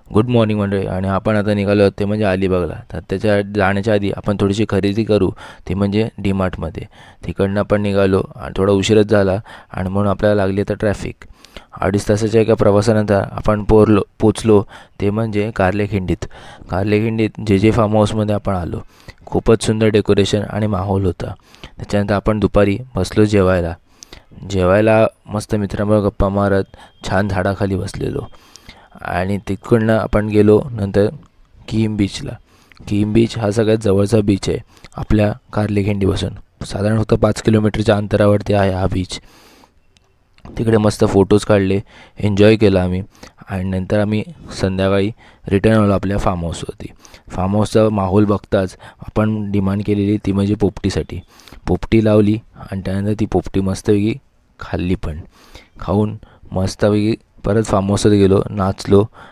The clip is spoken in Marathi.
गुड मॉर्निंग मंडळी. आणि आपण आता निघालो आहोत ते म्हणजे अलिबागला. तर त्याच्या जाण्याच्या आधी आपण थोडीशी खरेदी करू, ते म्हणजे डीमार्टमध्ये. तिकडनं आपण निघालो आणि थोडा उशीरच झाला आणि म्हणून आपल्याला लागली आता ट्रॅफिक. 2.5 तासाच्या एका प्रवासानंतर आपण पोचलो ते म्हणजे कार्लेखिंडीत. कार्लेखिंडीत जे जे फार्म हाऊसमध्ये आपण आलो. खूपच सुंदर डेकोरेशन आणि माहोल होता. त्याच्यानंतर आपण दुपारी बसलो जेवायला मस्त मित्रांबरोबर गप्पा मारत छान झाडाखाली बसलेलो. आणि तिकडनं आपण गेलो नंतर किहीम बीचला. किहीम बीच हा सगळ्यात जवळचा बीच आहे आपल्या कार्लेखिंडीपासून. साधारण फक्त 5 किलोमीटरच्या अंतरावरती आहे हा बीच. तिकडे मस्त फोटोज काढले, एन्जॉय केला आम्ही. आणि नंतर आम्ही संध्याकाळी रिटर्न आलो आपल्या फार्म हाऊसवरती. फार्म हाऊसचा माहोल बघताच आपण डिमांड केलेली ती म्हणजे पोपटीसाठी. पोपटी लावली आणि त्यानंतर ती पोपटी मस्तपैकी खाल्ली पण. खाऊन मस्तपैकी परत फार्म हाऊसवर गेलो, नाचलो